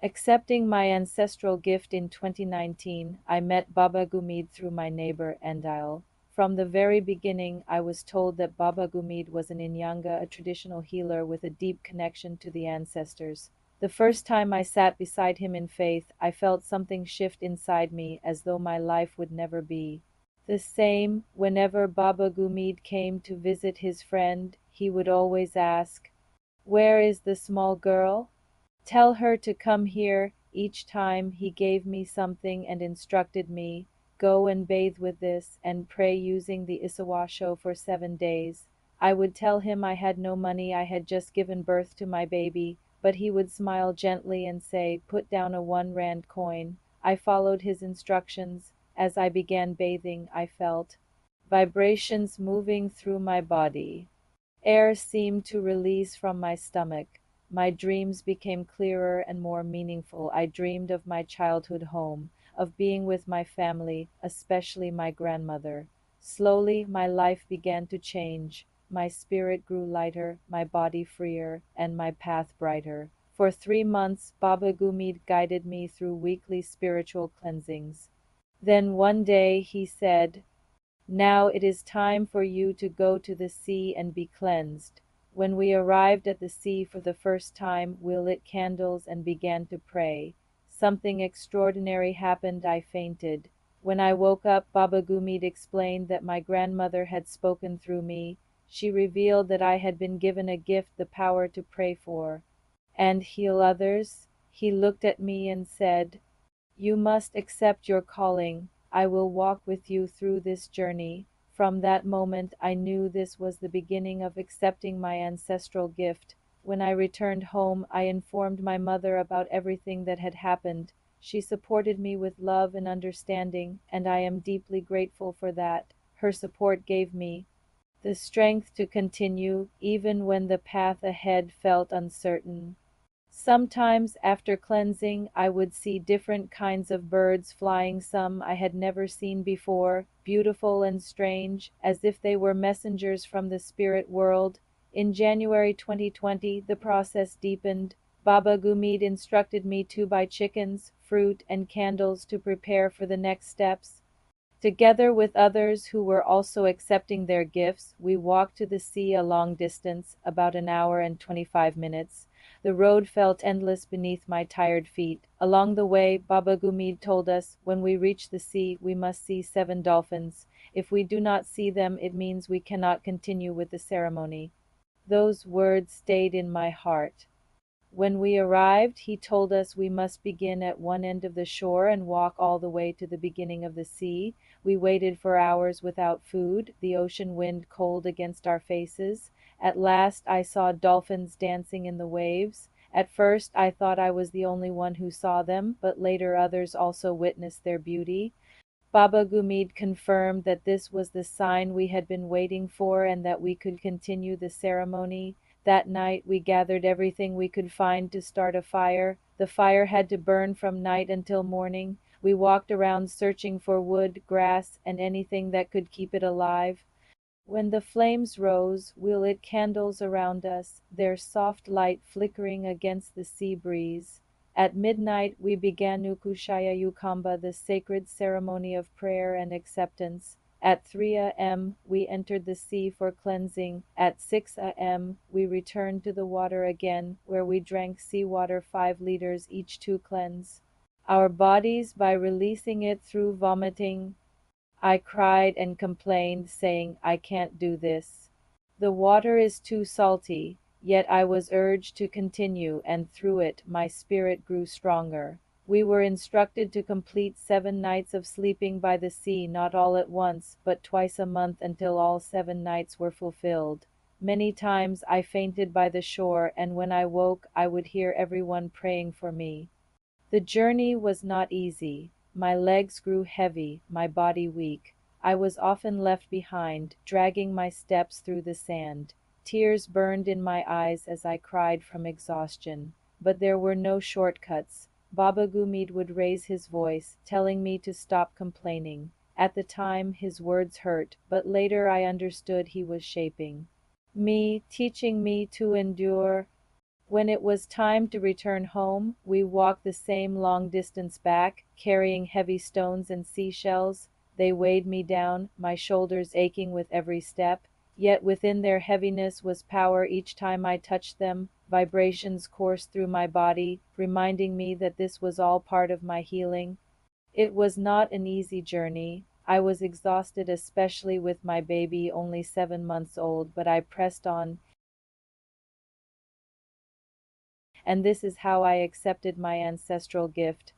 Accepting my ancestral gift in 2019, I met Baba Gumid through my neighbor Endile. From the very beginning, I was told that Baba Gumid was an Inyanga, a traditional healer with a deep connection to the ancestors. The first time I sat beside him in faith, I felt something shift inside me as though my life would never be the same. Whenever Baba Gumid came to visit his friend, he would always ask, "Where is the small girl? Tell her to come here." Each time he gave me something and instructed me, "Go and bathe with this, and pray using the Isawasho for 7 days." I would tell him I had no money, I had just given birth to my baby, but he would smile gently and say, "Put down a 1 rand coin." I followed his instructions. As I began bathing, I felt vibrations moving through my body. Air seemed to release from my stomach. My dreams became clearer and more meaningful. I dreamed of my childhood home, of being with my family, especially my grandmother. Slowly, my life began to change. My spirit grew lighter, my body freer, and my path brighter. For 3 months, Baba Gumid guided me through weekly spiritual cleansings. Then one day he said, "Now it is time for you to go to the sea and be cleansed." When we arrived at the sea for the first time, we lit candles and began to pray. Something extraordinary happened. I fainted. When I woke up, Baba Gumid explained that my grandmother had spoken through me. She revealed that I had been given a gift, the power to pray for and heal others. He looked at me and said, "You must accept your calling. I will walk with you through this journey." From that moment, I knew this was the beginning of accepting my ancestral gift. When I returned home, I informed my mother about everything that had happened. She supported me with love and understanding, and I am deeply grateful for that. Her support gave me the strength to continue, even when the path ahead felt uncertain. Sometimes, after cleansing, I would see different kinds of birds flying, some I had never seen before, beautiful and strange, as if they were messengers from the spirit world. In January 2020, the process deepened. Baba Gumid instructed me to buy chickens, fruit, and candles to prepare for the next steps. Together with others who were also accepting their gifts, we walked to the sea a long distance, about an hour and 25 minutes. The road felt endless beneath my tired feet. Along the way, Baba Gumid told us, when we reach the sea, we must see 7 dolphins. If we do not see them, it means we cannot continue with the ceremony. Those words stayed in my heart. When we arrived, he told us we must begin at one end of the shore and walk all the way to the beginning of the sea. We waited for hours without food, the ocean wind cold against our faces. At last I saw dolphins dancing in the waves. At first I thought I was the only one who saw them, but later others also witnessed their beauty. Baba Gumid confirmed that this was the sign we had been waiting for and that we could continue the ceremony. That night we gathered everything we could find to start a fire. The fire had to burn from night until morning. We walked around searching for wood, grass, and anything that could keep it alive. When the flames rose, we lit candles around us, their soft light flickering against the sea breeze. At midnight we began Nukushaya Yukamba, the sacred ceremony of prayer and acceptance. At 3 a.m. we entered the sea for cleansing. At 6 a.m. we returned to the water again, where we drank seawater 5 liters each to cleanse our bodies by releasing it through vomiting. I cried and complained, saying, "I can't do this. The water is too salty." Yet I was urged to continue, and through it my spirit grew stronger. We were instructed to complete 7 nights of sleeping by the sea, not all at once, but twice a month until all 7 nights were fulfilled. Many times I fainted by the shore, and when I woke, I would hear everyone praying for me. The journey was not easy. My legs grew heavy, my body weak. I was often left behind, dragging my steps through the sand. Tears burned in my eyes as I cried from exhaustion. But there were no shortcuts. Baba Gumid would raise his voice, telling me to stop complaining. At the time, his words hurt, but later I understood he was shaping me, teaching me to endure. When it was time to return home, we walked the same long distance back, carrying heavy stones and seashells. They weighed me down, my shoulders aching with every step. Yet within their heaviness was power each time I touched them. Vibrations coursed through my body, reminding me that this was all part of my healing. It was not an easy journey. I was exhausted, especially with my baby only 7 months old, but I pressed on, and this is how I accepted my ancestral gift.